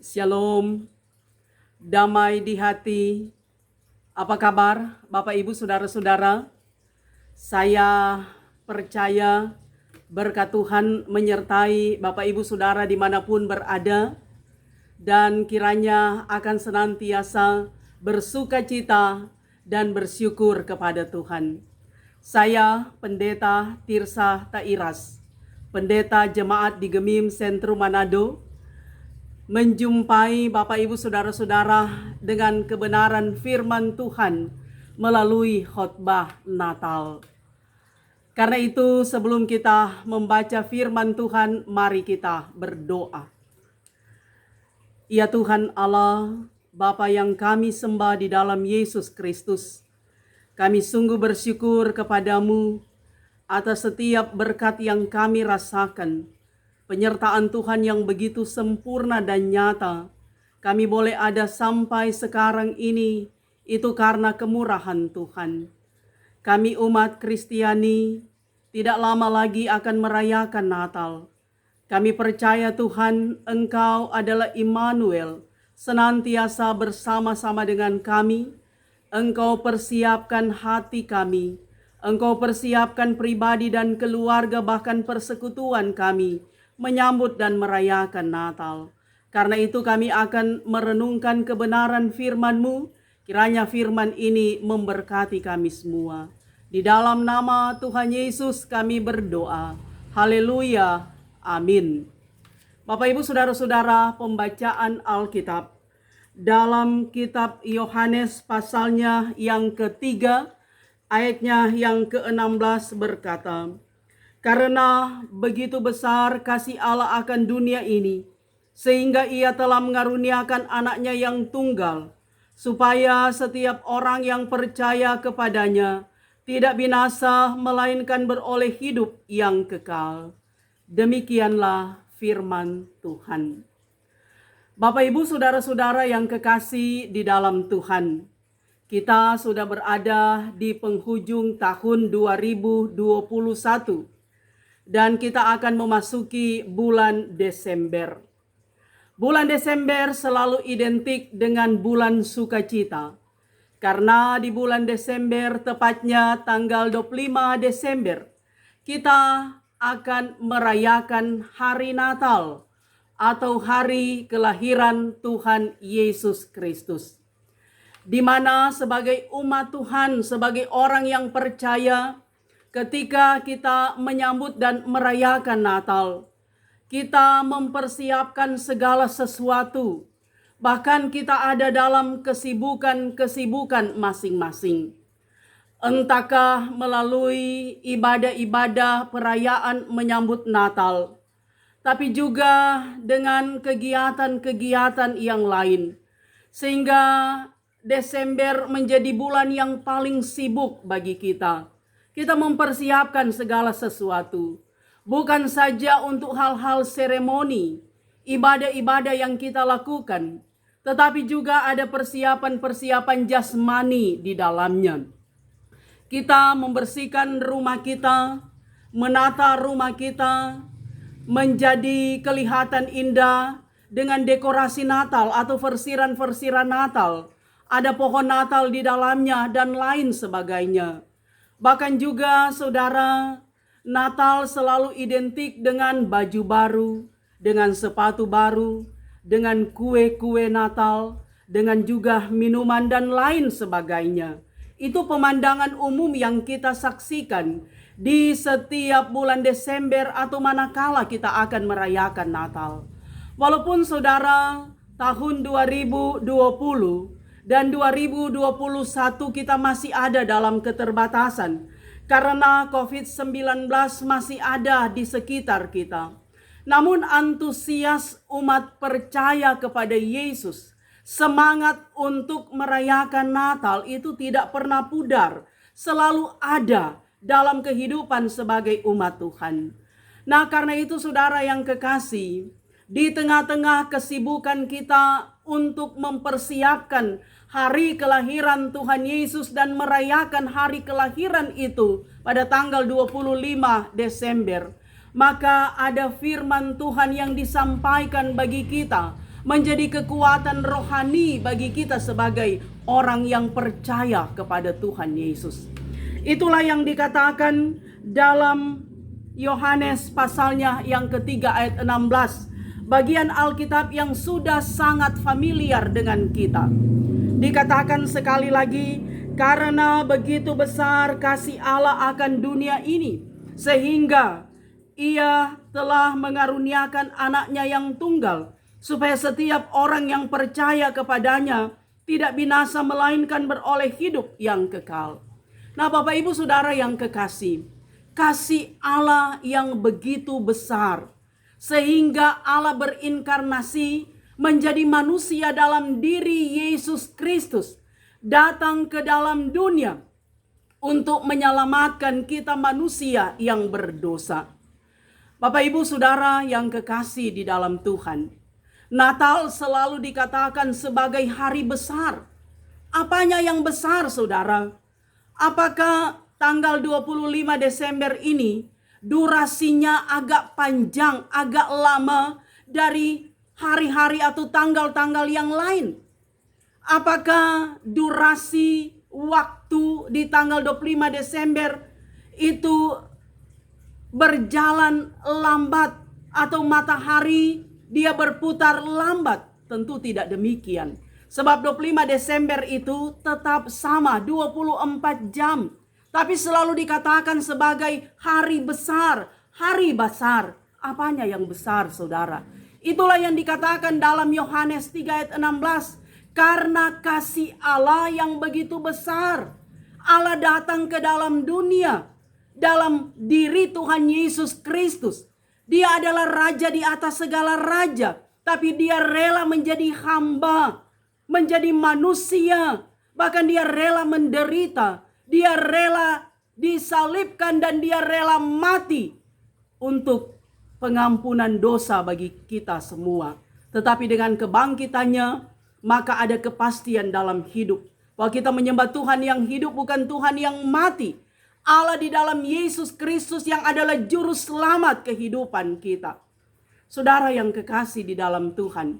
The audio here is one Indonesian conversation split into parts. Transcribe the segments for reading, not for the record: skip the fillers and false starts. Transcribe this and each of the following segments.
Shalom, damai di hati. Apa kabar Bapak Ibu Saudara-saudara? Saya percaya berkat Tuhan menyertai Bapak Ibu Saudara dimanapun berada. Dan kiranya akan senantiasa bersuka cita dan bersyukur kepada Tuhan. Saya Pendeta Tirsa Tairas, Pendeta Jemaat di Gemim Sentrum Manado, menjumpai Bapak Ibu Saudara-saudara dengan kebenaran firman Tuhan melalui khotbah Natal. Karena itu sebelum kita membaca firman Tuhan, mari kita berdoa. Ya Tuhan Allah, Bapa yang kami sembah di dalam Yesus Kristus, kami sungguh bersyukur kepadamu atas setiap berkat yang kami rasakan. Penyertaan Tuhan yang begitu sempurna dan nyata, kami boleh ada sampai sekarang ini, itu karena kemurahan Tuhan. Kami umat Kristiani tidak lama lagi akan merayakan Natal. Kami percaya Tuhan, Engkau adalah Immanuel, senantiasa bersama-sama dengan kami. Engkau persiapkan hati kami, Engkau persiapkan pribadi dan keluarga bahkan persekutuan kami menyambut dan merayakan Natal. Karena itu kami akan merenungkan kebenaran firman-Mu. Kiranya firman ini memberkati kami semua. Di dalam nama Tuhan Yesus kami berdoa. Haleluya. Amin. Bapak Ibu Saudara-saudara, pembacaan Alkitab dalam kitab Yohanes pasalnya yang ketiga, ayatnya yang ke-16 berkata, "Karena begitu besar kasih Allah akan dunia ini, sehingga Ia telah mengaruniakan anaknya yang tunggal, supaya setiap orang yang percaya kepadanya tidak binasa, melainkan beroleh hidup yang kekal." Demikianlah firman Tuhan. Bapak Ibu Saudara-saudara yang kekasih di dalam Tuhan, kita sudah berada di penghujung tahun 2021 dan kita akan memasuki bulan Desember. Bulan Desember selalu identik dengan bulan sukacita. Karena di bulan Desember, tepatnya tanggal 25 Desember, kita akan merayakan hari Natal atau hari kelahiran Tuhan Yesus Kristus. Di mana sebagai umat Tuhan, sebagai orang yang percaya, ketika kita menyambut dan merayakan Natal, kita mempersiapkan segala sesuatu. Bahkan kita ada dalam kesibukan-kesibukan masing-masing. Entahkah melalui ibadah-ibadah perayaan menyambut Natal, tapi juga dengan kegiatan-kegiatan yang lain. Sehingga Desember menjadi bulan yang paling sibuk bagi kita. Kita mempersiapkan segala sesuatu. Bukan saja untuk hal-hal seremoni, ibadah-ibadah yang kita lakukan, tetapi juga ada persiapan-persiapan jasmani di dalamnya. Kita membersihkan rumah kita, menata rumah kita, menjadi kelihatan indah dengan dekorasi Natal atau versiran-versiran Natal. Ada pohon Natal di dalamnya dan lain sebagainya. Bahkan juga saudara, Natal selalu identik dengan baju baru, dengan sepatu baru, dengan kue-kue Natal, dengan juga minuman dan lain sebagainya. Itu pemandangan umum yang kita saksikan di setiap bulan Desember atau manakala kita akan merayakan Natal. Walaupun saudara, tahun 2020 dan 2021 kita masih ada dalam keterbatasan karena COVID-19 masih ada di sekitar kita. Namun antusias umat percaya kepada Yesus, semangat untuk merayakan Natal itu tidak pernah pudar, selalu ada dalam kehidupan sebagai umat Tuhan. Nah, karena itu saudara yang kekasih, di tengah-tengah kesibukan kita untuk mempersiapkan hari kelahiran Tuhan Yesus dan merayakan hari kelahiran itu pada tanggal 25 Desember, maka ada firman Tuhan yang disampaikan bagi kita menjadi kekuatan rohani bagi kita sebagai orang yang percaya kepada Tuhan Yesus. Itulah yang dikatakan dalam Yohanes pasalnya yang ketiga ayat 16. Bagian Alkitab yang sudah sangat familiar dengan kita. Dikatakan sekali lagi, karena begitu besar kasih Allah akan dunia ini, sehingga Ia telah mengaruniakan anaknya yang tunggal, supaya setiap orang yang percaya kepadanya tidak binasa melainkan beroleh hidup yang kekal. Nah, Bapak Ibu Saudara yang kekasih, kasih Allah yang begitu besar, sehingga Allah berinkarnasi menjadi manusia dalam diri Yesus Kristus, datang ke dalam dunia untuk menyelamatkan kita manusia yang berdosa. Bapak Ibu Saudara yang kekasih di dalam Tuhan, Natal selalu dikatakan sebagai hari besar. Apanya yang besar, Saudara? Apakah tanggal 25 Desember ini durasinya agak panjang, agak lama dari hari-hari atau tanggal-tanggal yang lain? Apakah durasi waktu di tanggal 25 Desember itu berjalan lambat atau matahari dia berputar lambat? Tentu tidak demikian. Sebab 25 Desember itu tetap sama 24 jam. Tapi selalu dikatakan sebagai hari besar, hari besar. Apanya yang besar, Saudara? Itulah yang dikatakan dalam Yohanes 3 ayat 16. Karena kasih Allah yang begitu besar, Allah datang ke dalam dunia, dalam diri Tuhan Yesus Kristus. Dia adalah raja di atas segala raja, tapi dia rela menjadi hamba, menjadi manusia. Bahkan dia rela menderita, dia rela disalibkan, dan dia rela mati untuk pengampunan dosa bagi kita semua. Tetapi dengan kebangkitannya, maka ada kepastian dalam hidup, bahwa kita menyembah Tuhan yang hidup, bukan Tuhan yang mati. Allah di dalam Yesus Kristus yang adalah juru selamat kehidupan kita. Saudara yang kekasih di dalam Tuhan,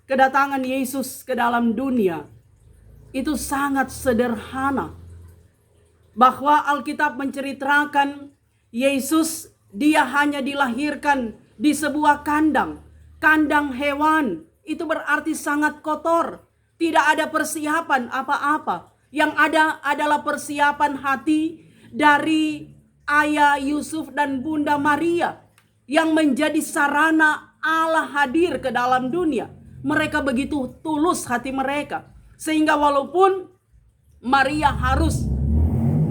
kedatangan Yesus ke dalam dunia itu sangat sederhana. Bahwa Alkitab menceritakan Yesus, dia hanya dilahirkan di sebuah kandang hewan. Itu berarti sangat kotor. Tidak ada persiapan apa-apa. Yang ada adalah persiapan hati dari ayah Yusuf dan Bunda Maria, yang menjadi sarana Allah hadir ke dalam dunia. Mereka begitu tulus hati mereka, sehingga walaupun Maria harus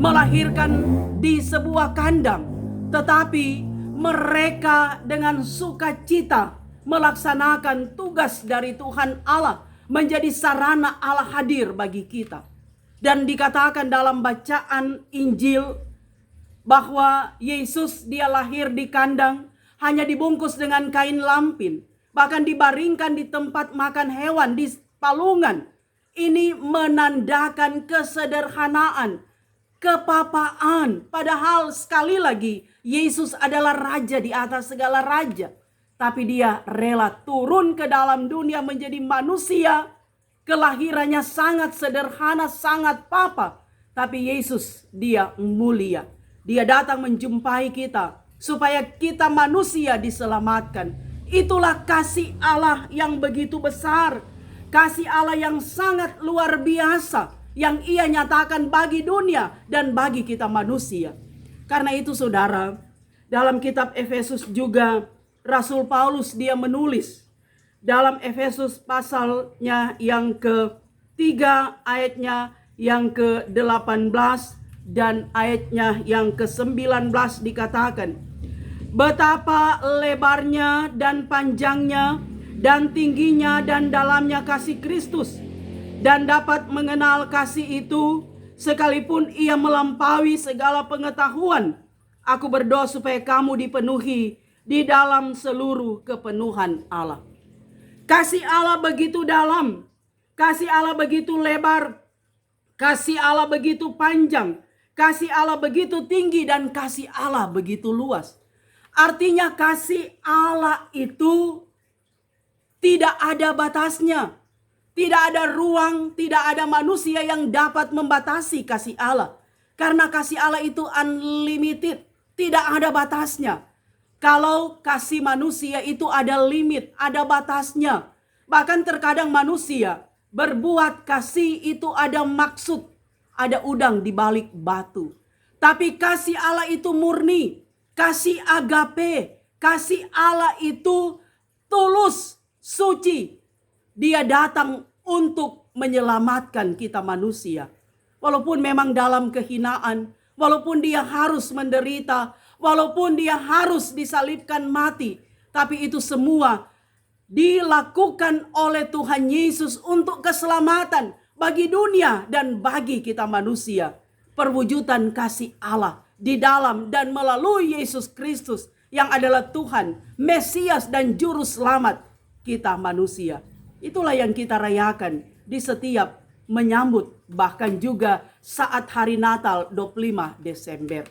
melahirkan di sebuah kandang, tetapi mereka dengan sukacita melaksanakan tugas dari Tuhan Allah, menjadi sarana Allah hadir bagi kita. Dan dikatakan dalam bacaan Injil bahwa Yesus dia lahir di kandang, hanya dibungkus dengan kain lampin, bahkan dibaringkan di tempat makan hewan, di palungan. Ini menandakan kesederhanaan, kepapaan. Padahal sekali lagi Yesus adalah raja di atas segala raja. Tapi dia rela turun ke dalam dunia menjadi manusia. Kelahirannya sangat sederhana, sangat papa. Tapi Yesus dia mulia. Dia datang menjumpai kita supaya kita manusia diselamatkan. Itulah kasih Allah yang begitu besar. Kasih Allah yang sangat luar biasa, yang ia nyatakan bagi dunia dan bagi kita manusia. Karena itu saudara, dalam kitab Efesus juga Rasul Paulus dia menulis dalam Efesus pasalnya yang ke-3 ayatnya yang ke-18 dan ayatnya yang ke-19 dikatakan, betapa lebarnya dan panjangnya dan tingginya dan dalamnya kasih Kristus, dan dapat mengenal kasih itu sekalipun ia melampaui segala pengetahuan. Aku berdoa supaya kamu dipenuhi di dalam seluruh kepenuhan Allah. Kasih Allah begitu dalam, kasih Allah begitu lebar, kasih Allah begitu panjang, kasih Allah begitu tinggi, dan kasih Allah begitu luas. Artinya kasih Allah itu tidak ada batasnya. Tidak ada ruang, tidak ada manusia yang dapat membatasi kasih Allah. Karena kasih Allah itu unlimited, tidak ada batasnya. Kalau kasih manusia itu ada limit, ada batasnya. Bahkan terkadang manusia berbuat kasih itu ada maksud, ada udang di balik batu. Tapi kasih Allah itu murni, kasih agape, kasih Allah itu tulus, suci. Dia datang untuk menyelamatkan kita manusia. Walaupun memang dalam kehinaan, walaupun dia harus menderita, walaupun dia harus disalibkan mati. Tapi itu semua dilakukan oleh Tuhan Yesus untuk keselamatan bagi dunia dan bagi kita manusia. Perwujudan kasih Allah di dalam dan melalui Yesus Kristus yang adalah Tuhan, Mesias dan Juru Selamat kita manusia. Itulah yang kita rayakan di setiap menyambut bahkan juga saat hari Natal 25 Desember.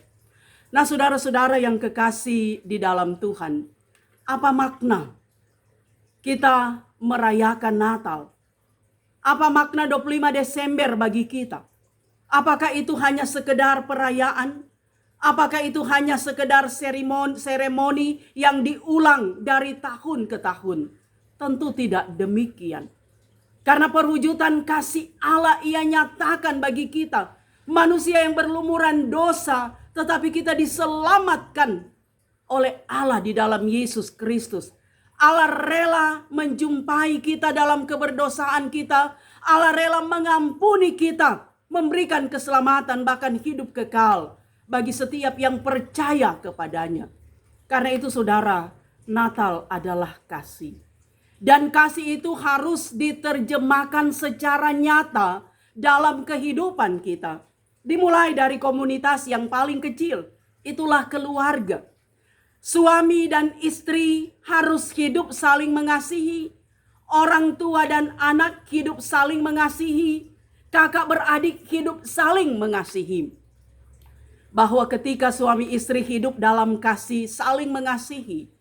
Nah, saudara-saudara yang kekasih di dalam Tuhan, apa makna kita merayakan Natal? Apa makna 25 Desember bagi kita? Apakah itu hanya sekedar perayaan? Apakah itu hanya sekedar seremoni yang diulang dari tahun ke tahun? Tentu tidak demikian. Karena perwujudan kasih Allah ia nyatakan bagi kita. Manusia yang berlumuran dosa, tetapi kita diselamatkan oleh Allah di dalam Yesus Kristus. Allah rela menjumpai kita dalam keberdosaan kita. Allah rela mengampuni kita, memberikan keselamatan bahkan hidup kekal bagi setiap yang percaya kepadanya. Karena itu saudara, Natal adalah kasih. Dan kasih itu harus diterjemahkan secara nyata dalam kehidupan kita. Dimulai dari komunitas yang paling kecil, itulah keluarga. Suami dan istri harus hidup saling mengasihi. Orang tua dan anak hidup saling mengasihi. Kakak beradik hidup saling mengasihi. Bahwa ketika suami istri hidup dalam kasih saling mengasihi,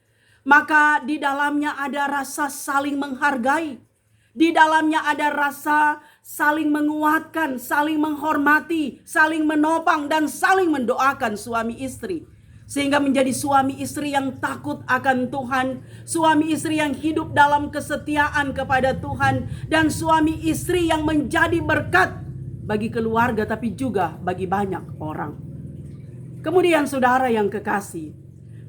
maka di dalamnya ada rasa saling menghargai. Di dalamnya ada rasa saling menguatkan, saling menghormati, saling menopang dan saling mendoakan suami istri. Sehingga menjadi suami istri yang takut akan Tuhan, suami istri yang hidup dalam kesetiaan kepada Tuhan, dan suami istri yang menjadi berkat bagi keluarga tapi juga bagi banyak orang. Kemudian saudara yang kekasih,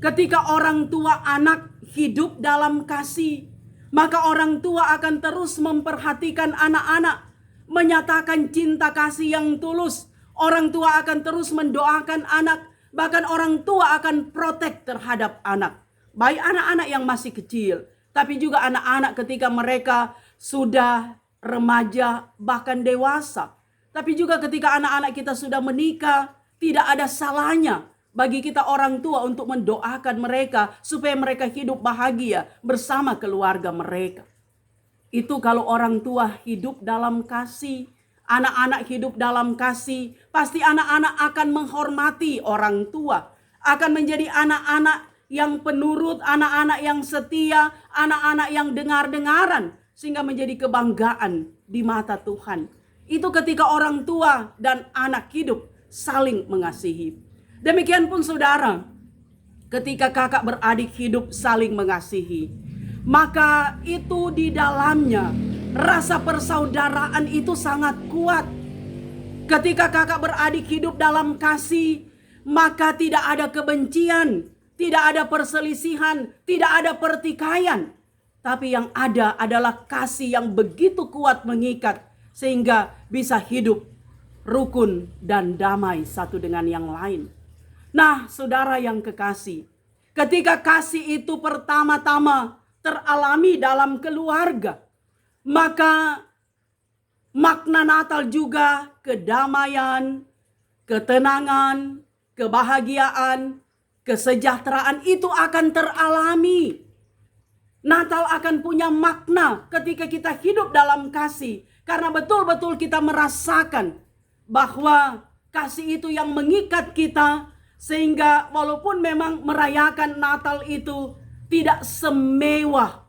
ketika orang tua anak hidup dalam kasih, maka orang tua akan terus memperhatikan anak-anak, menyatakan cinta kasih yang tulus. Orang tua akan terus mendoakan anak. Bahkan orang tua akan protek terhadap anak. Baik anak-anak yang masih kecil, tapi juga anak-anak ketika mereka sudah remaja bahkan dewasa. Tapi juga ketika anak-anak kita sudah menikah, tidak ada salahnya bagi kita orang tua untuk mendoakan mereka supaya mereka hidup bahagia bersama keluarga mereka. Itu kalau orang tua hidup dalam kasih. Anak-anak hidup dalam kasih, pasti anak-anak akan menghormati orang tua, akan menjadi anak-anak yang penurut, anak-anak yang setia, anak-anak yang dengar-dengaran, sehingga menjadi kebanggaan di mata Tuhan. Itu ketika orang tua dan anak hidup saling mengasihi. Demikian pun saudara, ketika kakak beradik hidup saling mengasihi, maka itu di dalamnya rasa persaudaraan itu sangat kuat. Ketika kakak beradik hidup dalam kasih, maka tidak ada kebencian, tidak ada perselisihan, tidak ada pertikaian. Tapi yang ada adalah kasih yang begitu kuat mengikat sehingga bisa hidup rukun dan damai satu dengan yang lain. Nah, saudara yang kekasih, ketika kasih itu pertama-tama teralami dalam keluarga, maka makna Natal juga kedamaian, ketenangan, kebahagiaan, kesejahteraan itu akan teralami. Natal akan punya makna ketika kita hidup dalam kasih. Karena betul-betul kita merasakan bahwa kasih itu yang mengikat kita. Sehingga walaupun memang merayakan Natal itu tidak semewah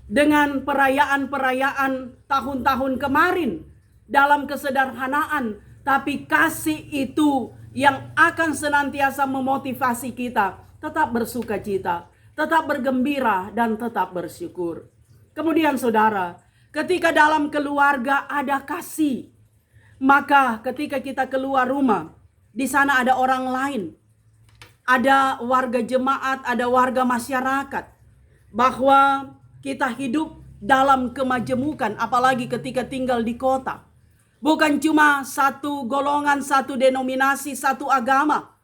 dengan perayaan-perayaan tahun-tahun kemarin dalam kesederhanaan, tapi kasih itu yang akan senantiasa memotivasi kita tetap bersukacita, tetap bergembira, dan tetap bersyukur. Kemudian saudara, ketika dalam keluarga ada kasih, maka ketika kita keluar rumah, di sana ada orang lain, ada warga jemaat, ada warga masyarakat, bahwa kita hidup dalam kemajemukan, apalagi ketika tinggal di kota. Bukan cuma satu golongan, satu denominasi, satu agama.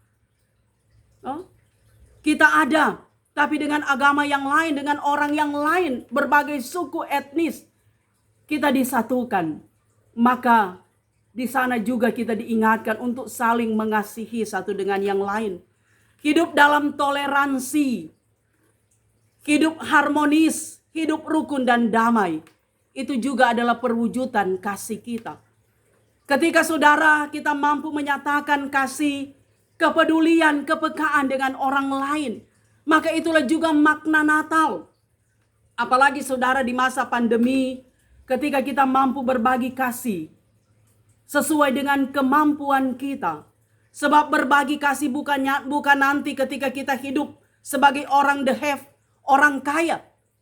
Kita ada, tapi dengan agama yang lain, dengan orang yang lain, berbagai suku etnis, kita disatukan. Maka di sana juga kita diingatkan untuk saling mengasihi satu dengan yang lain. Hidup dalam toleransi, hidup harmonis, hidup rukun dan damai. Itu juga adalah perwujudan kasih kita. Ketika saudara kita mampu menyatakan kasih, kepedulian, kepekaan dengan orang lain, maka itulah juga makna Natal. Apalagi saudara di masa pandemi, ketika kita mampu berbagi kasih sesuai dengan kemampuan kita. Sebab berbagi kasih bukan nanti ketika kita hidup sebagai orang the have, orang kaya,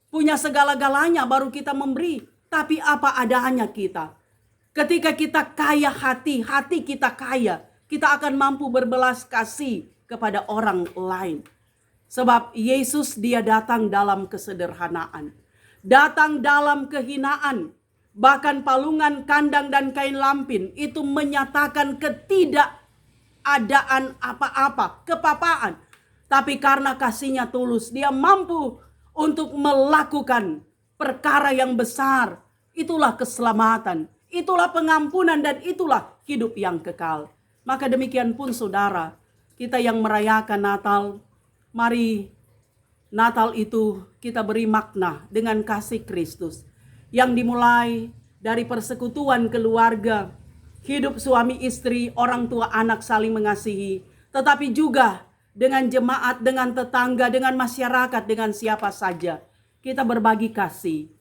punya segala-galanya baru kita memberi, tapi apa adanya kita. Ketika kita kaya hati kita kaya, kita akan mampu berbelas kasih kepada orang lain. Sebab Yesus dia datang dalam kesederhanaan, datang dalam kehinaan, bahkan palungan, kandang, dan kain lampin itu menyatakan ketidakadaan apa-apa, kepapaan. Tapi karena kasihnya tulus, dia mampu untuk melakukan perkara yang besar. Itulah keselamatan, itulah pengampunan, dan itulah hidup yang kekal. Maka demikian pun saudara, kita yang merayakan Natal, mari Natal itu kita beri makna dengan kasih Kristus yang dimulai dari persekutuan keluarga, hidup suami istri, orang tua anak saling mengasihi, tetapi juga dengan jemaat, dengan tetangga, dengan masyarakat, dengan siapa saja kita berbagi kasih.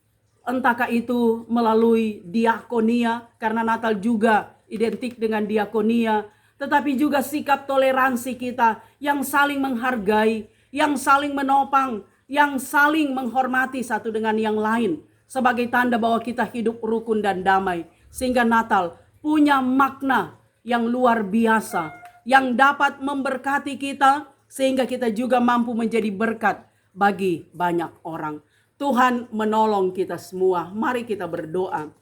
Entahkah itu melalui diakonia, karena Natal juga identik dengan diakonia, tetapi juga sikap toleransi kita yang saling menghargai, yang saling menopang, yang saling menghormati satu dengan yang lain, sebagai tanda bahwa kita hidup rukun dan damai. Sehingga Natal punya makna yang luar biasa, yang dapat memberkati kita, sehingga kita juga mampu menjadi berkat bagi banyak orang. Tuhan menolong kita semua. Mari kita berdoa.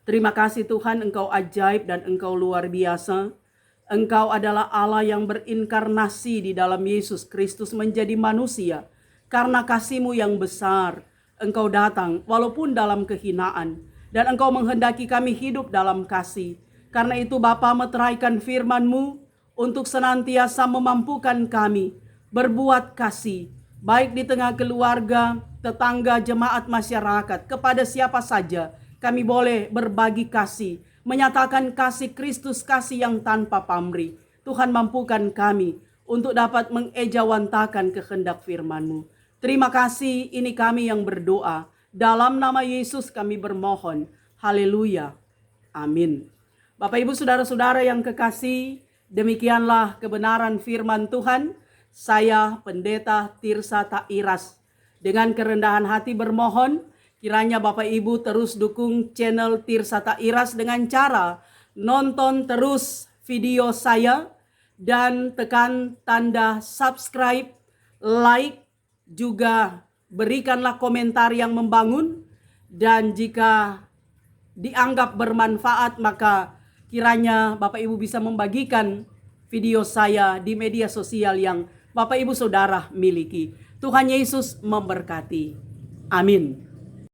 Terima kasih Tuhan, Engkau ajaib dan Engkau luar biasa. Engkau adalah Allah yang berinkarnasi di dalam Yesus Kristus menjadi manusia. Karena kasih-Mu yang besar, Engkau datang walaupun dalam kehinaan. Dan Engkau menghendaki kami hidup dalam kasih. Karena itu Bapa, meteraikan firman-Mu untuk senantiasa memampukan kami berbuat kasih, baik di tengah keluarga, tetangga, jemaat, masyarakat, kepada siapa saja kami boleh berbagi kasih, menyatakan kasih Kristus, kasih yang tanpa pamrih. Tuhan, mampukan kami untuk dapat mengejawantakan kehendak firman-Mu. Terima kasih, ini kami yang berdoa. Dalam nama Yesus kami bermohon. Haleluya. Amin. Bapak Ibu saudara-saudara yang kekasih, demikianlah kebenaran firman Tuhan. Saya Pendeta Tirsa Tairas dengan kerendahan hati bermohon, kiranya Bapak Ibu terus dukung channel Tirsa Tairas dengan cara nonton terus video saya dan tekan tanda subscribe, like, juga berikanlah komentar yang membangun, dan jika dianggap bermanfaat maka kiranya Bapak Ibu bisa membagikan video saya di media sosial yang Bapak Ibu Saudara miliki. Tuhan Yesus memberkati. Amin.